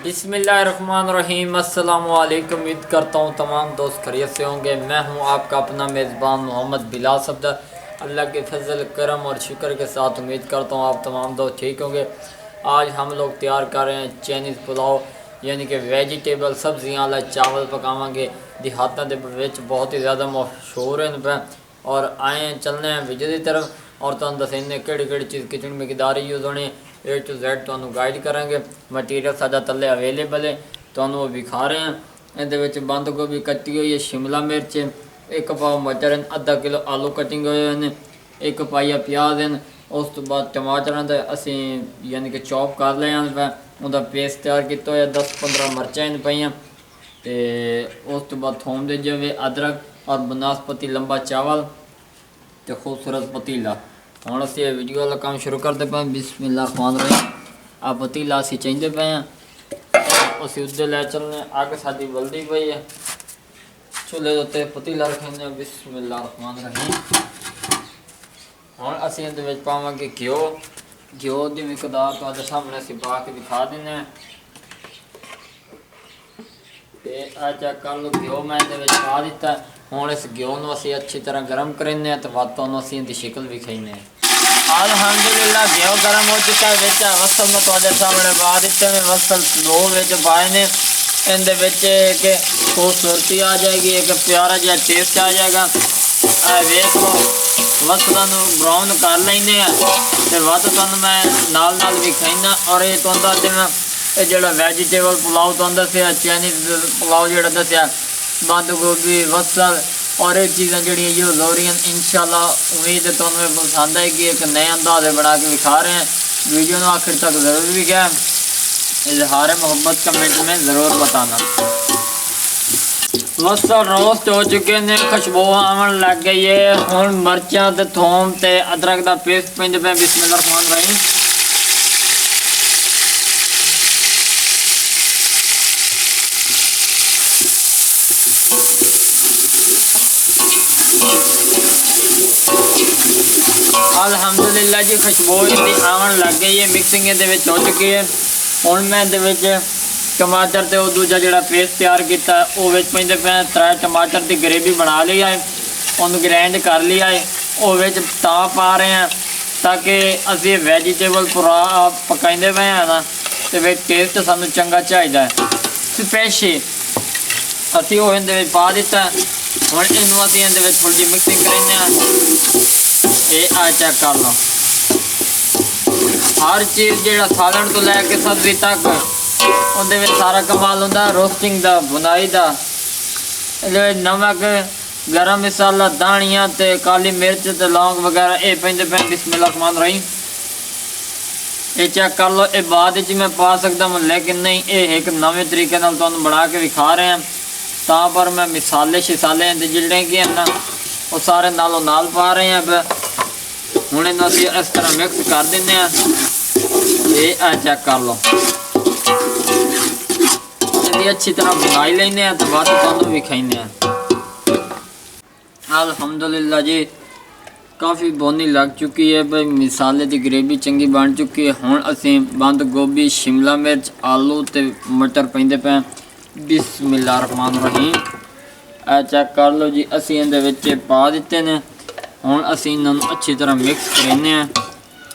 बिस्मिल्लाहिर्रहमानिर्रहीम। अस्सलाम वालेकुम। उम्मीद करता हूँ तमाम दोस्त खैरियत से होंगे। मैं हूँ आपका अपना मेज़बान मोहम्मद बिलाल सफदर। अल्लाह के फजल करम और शुक्र के साथ उम्मीद करता हूँ आप तमाम दोस्त ठीक होंगे। आज हम लोग तैयार कर रहे हैं चाइनीज़ पुलाव, यानी कि वेजिटेबल सब्जियां वाला चावल पकावांगे। देहातों के विच बहुत ही ज़्यादा मशहूर हैं पे और आए चलने हैं वीडियो की तरफ और तुम दसेंगे कि चीज़ किचन में किदारी यूज़ होनी ए टू Z तो गाइड करेंगे। मटीरियल साडा थल्ले अवेलेबल है, तो वो विखा रहे हैं। ये बंद गोभी कट्टी हुई है, शिमला मिर्च, एक पाव मटर हैं, आधा किलो आलू कटिंग हुए हैं, एक पाइया प्याज हैं। उस तो बाद टमाटर का असी यानी कि चॉप कर लिया वह पेस्ट तैयार किया हुआ, 10-15 मिर्चा इन पाइया, तो उस तो बाद थोम दे जाए, अदरक और बनस्पति लंबा चावल तो खूबसूरत पतीला। हम असी वीडियो वाला काम शुरू करते पे। बिस्मिल्लाहिर्रहमानिर्रहीम। आ पतीला असी चाहते पे हैं, असी उससे लै चलने। अग साडी बलदी पई है, चूल्हे के उत्ते पतीला रखेंगे। बिस्मिल्लाहिर्रहमानिर्रहीम। हम असी इहदे पावांगे घ्यो। घ्यो की मिकदार तुहाडे सामने असी पा के दिखा देने। आ चेक कर लो, घ्यो मैं इहदे पा दिता। हुण इस घ्यो नूं असी अच्छी तरह गर्म करेंगे तो वातों असी इहदी शिकल विखाइने। अल्हम्दुलिल्लाह घ्यो गर्म हो चुका है। विच वसल मैं तुहाडे सामने पा दिते हैं। वसल दो विच पाए ने, इहदे विच कि खूबसूरती आ जाएगी, एक प्यारा जिहा टेस्ट आ जाएगा। वेख लो, वसलों ब्राउन कर लेंगे तो वध तुहानूं मैं नाल नाल विखाइना। और ये तुहानूं दस देना, ये जिहड़ा वैजीटेबल पुलाव तुहानूं दस्सिया, चाइनीज़ पुलाव जिहड़ा दस्सिया, बंद गोभी वसल और ये चीज़ां जिहड़ियां यूज़ हो रही हैं, इंशाअल्लाह उम्मीद है तुहानूं पसंद आएगी। एक नए अंदाजे बना के दिखा रहे हैं। वीडियो में आखिर तक ज़रूर भी क्या इजहार मोहब्बत कमेंट में ज़रूर बताना। वसल रोस्ट हो चुके हैं, खुशबू आवन लग गई है। हुण मिर्चां ते थोम ते अदरक का पेस्ट पेंदे पे। बिस्मिल्लाहिर्रहमानिर्रहीम। अल्हम्दुलिल्लाह जी, खुशबू इतनी आवन लग गई है, मिक्सिंग हो चुकी है। हुण मैं टमाटर तो दूजा जो पेस्ट तैयार किया वो पेंदे पे। 3 टमाटर की ग्रेवी बना ली है, उन्होंने ग्राइंड कर लिया है, वो पा रहे हैं ताकि असी वैजीटेबल पूरा पकाइंदे पे हैं ना, तो टेस्ट सानू चंगा चाहिए स्पेशली असी वो इहदे पा दिता। हुण इनू असी इहदे थोड़ी जी मिक्सिंग करें। ये आ चेक कर लो, हर चीज़ जो सालन तो लैके सब्जी तक उहदे सारा कमाल होंदा रोस्टिंग का, बुनाई का। नमक, गरम मसाला, धनिया ते काली मिर्च ते लौंग वगैरह ये पेंदे पे। बिस्मिल्लाहिर्रहमानिर्रहीम। ये चेक कर लो, ये बाद मैं पा सकता हूँ लेकिन नहीं, ये एक नवे तरीके नाल तुहानूं बना के दिखा रहे हैं। तां पर मैं मिसाले शिसाले जिहड़े कि हैं ना वो सारे नालों नाल पा रहे हैं। हुण इन्हूं असीं इस तरह मिक्स कर दिंदे हैं। ये आ चेक कर लो, अच्छी तरह बनाई लेने तो बाद तुहानूं विखाइने। अल्हम्दुलिल्लाह जी, काफ़ी बोनी लग चुकी है भाई, मिसाले की ग्रेवी चंगी बन चुकी है। हुण असीं बंद गोभी, शिमला मिर्च, आलू ते मटर पेंदे पे। बिस्मिल्लाहिर्रहमानिर्रहीम। आ चेक कर लो जी, असीं इहदे विच पा दिते ने। हुण असीं इन्हां नूं अच्छी तरह मिक्स करेने।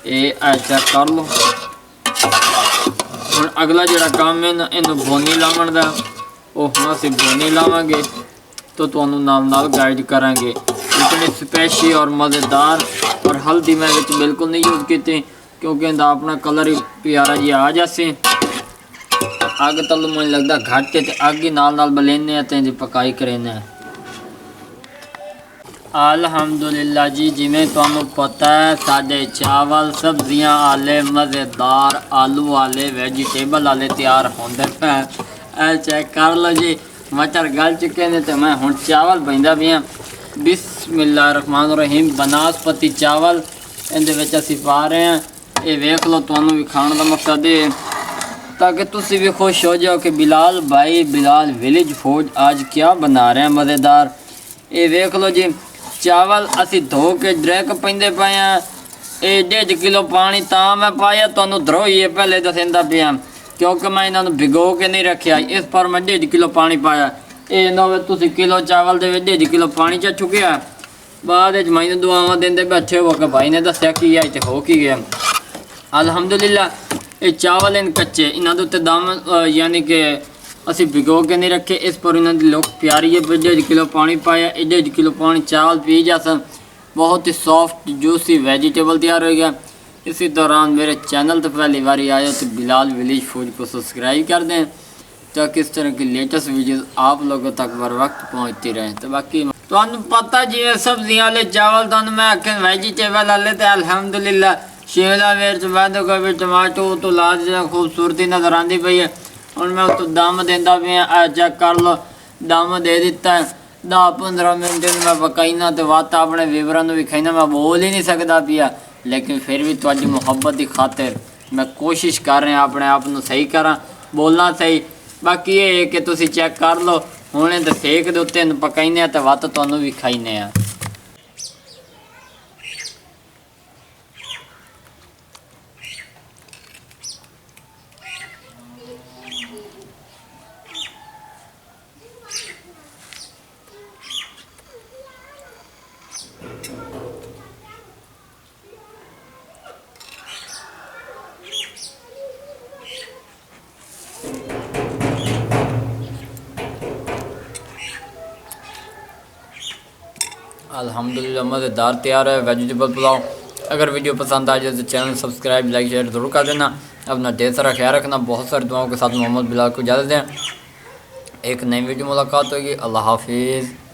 ये आ चेक कर लो। हुण अगला जिहड़ा काम है ना इन्हूं बोनी लावन दा, वो हुण असीं बोनी लावांगे तो तुहानूं नाल नाल गाइड करांगे। इतनी स्पेशली और मज़ेदार। और हल्दी मैं विच बिल्कुल नहीं यूज़ की क्योंकि इहदा अपना कलर ही प्यारा जी आ जासे। अग तलू मुझे लगता घट है तो अग ही नाल नाल बलेने तो इहदी पकाई करेने। अल्हम्दुलिल्लाह जी, जिमें तुहानूं पता है साडे चावल सब्जियां आले मज़ेदार आलू वाले वैजीटेबल वाले तैयार होंदे पे। चेक कर लो जी, मटर गल चुके हैं तो मैं हुण चावल बंदा भी हाँ। बिस्मिल्लाहिर्रहमानिर्रहीम। बनस्पति चावल इहदे विच असीं पा रहे हैं। ये वेख लो, तुहानूं विखाण दा मकसद है ताकि तुसी भी खुश हो जाओ कि बिलाल भाई, बिलाल विलेज फूड आज क्या बना रहे हैं मज़ेदार। ये वेख लो जी, चावल असी धो के डायरेक्ट पेंदे पे हैं। 1.5 किलो पानी तां मैं पाया तुहानूं धरोइए पहले दसेंदा पिया। क्योंकि मैं इन्होंने भिगो के नहीं रखा। इस पर मैं 1.5 किलो पानी पाया। ये ना तुम किलो चावल के 1.5 किलो पानी च चुकिया। बाद मैंने दुआवां देंदे बैठे हो कि भाई ने दसिया की है तो हो की गया। अल्हम्दुलिल्लाह ये चावल इन कच्चे इन्होंने उत्ते दम यानी कि असी भिगो के नहीं रखे। इस पर इन्होंने लुक प्यारी है। 1.5 किलो पानी पाया, 1.5 किलो पानी चावल पी जासन। बहुत ही सॉफ्ट जूसी वेजिटेबल तैयार हो गया। इसी दौरान मेरे चैनल तो पहली बारी आए तो बिलाल विलेज फूड को सब्सक्राइब कर दें ताकि इस तरह की लेटेस्ट वीडियोस आप लोगों तक बर वक्त पहुँचती रहें। तो बाकी तो पता जी सब्जियां वाले चावल तो मैं आखे वेजिटेबल वाले तो अल्हम्दुलिल्लाह शिमला मिर्च बंद गोभी टमाटो तो ला खूबसूरती नज़र आती पई है। और मैं उस दम देंदा पे चेक कर लो दम दे दिता है। 10-15 मिनट मैं पकाईना तो वत अपने विवरण भी खाईना। मैं बोल ही नहीं सकता पिया लेकिन फिर भी तुहाडी मुहब्बत की खातिर मैं कोशिश कर रहा अपने आप को सही करा बोलना सही। बाकी ये है कि तुसी चेक कर लो हुणे तो सेक दे उत्ते पकाईने तो वत तुहानू भी खाईने आ। अल्हम्दुलिल्लाह मज़ेदार तैयार है वेजिटेबल पुलाव। अगर वीडियो पसंद आ जाए तो चैनल सब्सक्राइब लाइक शेयर ज़रूर कर देना। अपना ढेर सारा ख्याल रखना। बहुत सारी दुआओं के साथ मोहम्मद बिलाल को इजाज़त दें। एक नई वीडियो मुलाकात होगी। अल्लाह हाफिज़।